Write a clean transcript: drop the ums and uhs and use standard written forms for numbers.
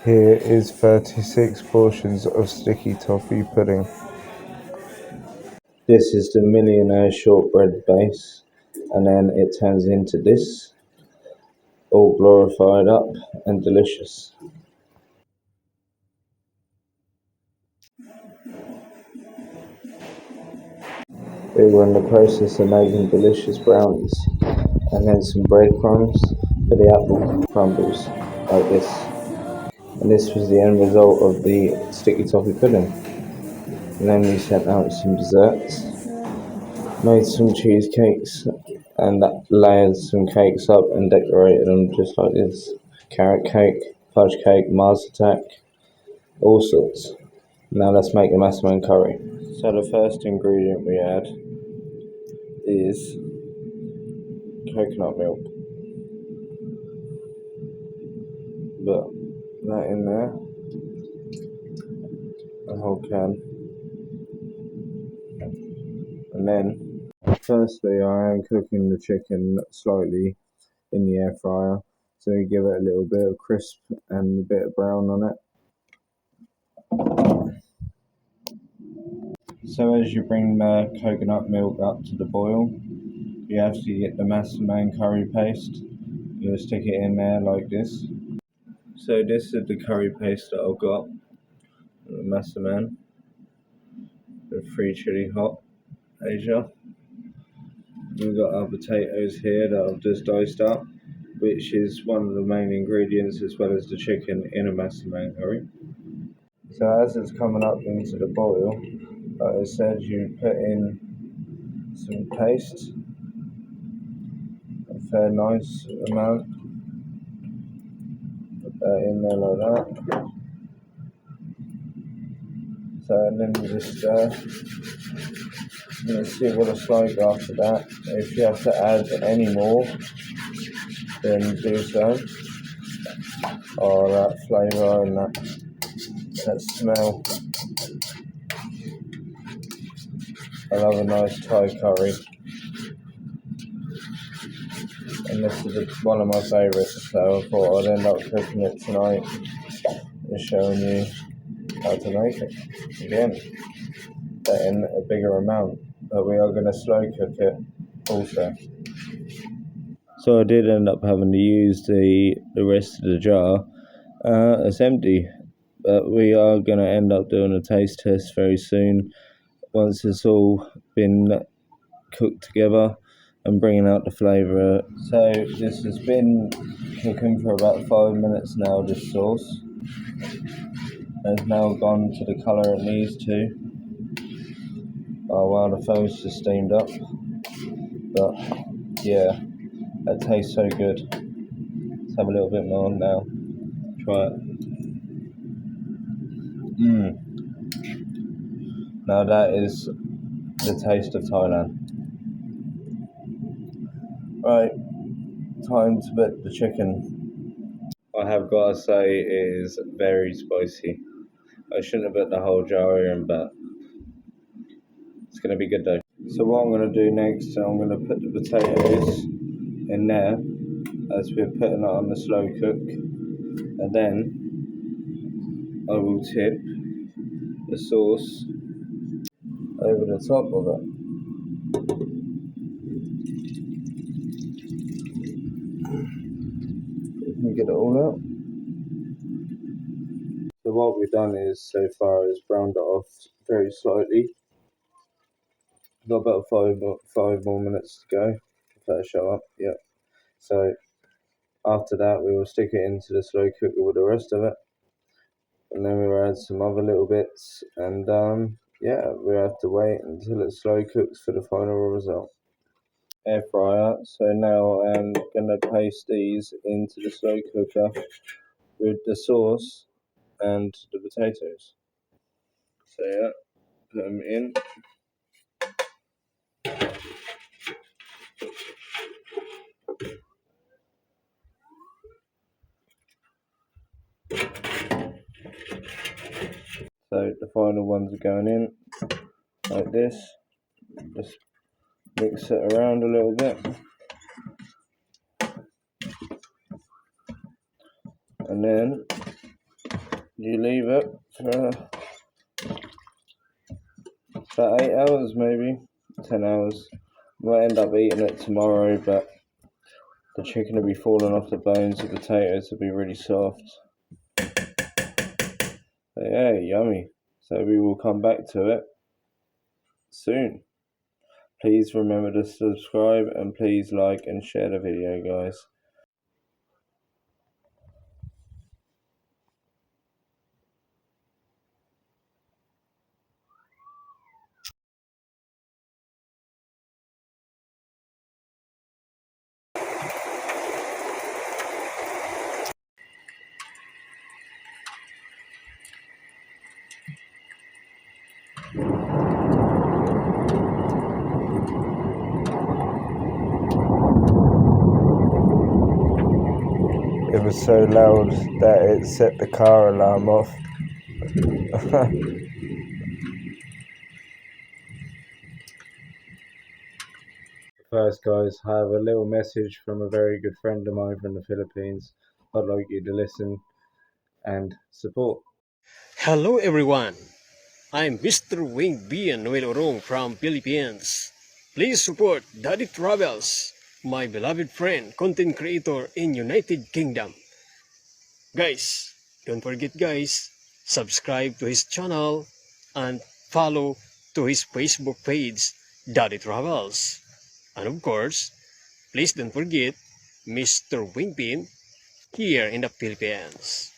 Here is 36 portions of sticky toffee pudding. This is the millionaire shortbread base, and then it turns into this, all glorified up and delicious. We were in the process of making delicious brownies, and then some breadcrumbs for the apple crumbles, like this. And this was the end result of the sticky toffee pudding. And then we sent out some desserts, made some cheesecakes, and layered some cakes up and decorated them just like this. Carrot cake, fudge cake, Mars attack, all sorts. Now let's make the massaman curry. So the first ingredient we add is coconut milk. Put that in there, a whole can. And then, firstly, I am cooking the chicken slightly in the air fryer, so we give it a little bit of crisp and a bit of brown on it. So as you bring the coconut milk up to the boil, you have to get the massaman curry paste. You stick it in there like this. So this is the curry paste that I've got, the massaman, the 3 chili hot Asia. We've got our potatoes here that I've just diced up, which is one of the main ingredients as well as the chicken in a massaman curry. So as it's coming up into the boil, like I said, you put in some paste, a fair nice amount. Put that in there like that. So and then you just stir. Let's see what it's like after that. If you have to add any more, then do so. Oh, that flavour and that smell. I love a nice Thai curry. And this is one of my favourites, so I thought I'd end up cooking it tonight and showing you how to make it. Again, but in a bigger amount, but we are going to slow cook it also. So I did end up having to use the rest of the jar. It's empty, but we are going to end up doing a taste test very soon once it's all been cooked together and bringing out the flavour. So this has been cooking for about 5 minutes now, this sauce. It's now gone to the colour it needs to. Oh wow, the phone's just steamed up. But yeah, that tastes so good. Let's have a little bit more now. Try it. Now that is the taste of Thailand. Right, time to put the chicken. I have got to say it is very spicy. I shouldn't have put the whole jar in, but it's going to be good though. So what I'm going to do next, I'm going to put the potatoes in there as we're putting it on the slow cook, and then I will tip the sauce over the top of it. Let me get it all out. So what we've done is so far is browned it off very slightly. Got about five more minutes to go. If that'll show up, yeah. So after that, we will stick it into the slow cooker with the rest of it, and then we'll add some other little bits, and yeah, we have to wait until it slow cooks for the final result. Air fryer. So now I'm gonna paste these into the slow cooker with the sauce and the potatoes. So yeah, put them in. So the final ones are going in like this. Just mix it around a little bit. And then You leave it for about 8 hours, maybe 10 hours. Might end up eating it tomorrow, but the chicken will be falling off the bones, the potatoes will be really soft. But yeah, yummy. So we will come back to it soon. Please remember to subscribe and please like and share the video, guys. It was so loud that it set the car alarm off. First, guys, I have a little message from a very good friend of mine from the Philippines. I'd like you to listen and support. Hello everyone, I'm Mr. Wing B. Noel Orong from Philippines. Please support Daddy Travels, my beloved friend, content creator in United Kingdom. Guys, don't forget guys, subscribe to his channel and follow to his Facebook page, Daddy Travels. And of course, please don't forget Mr. Wingpin here in the Philippines.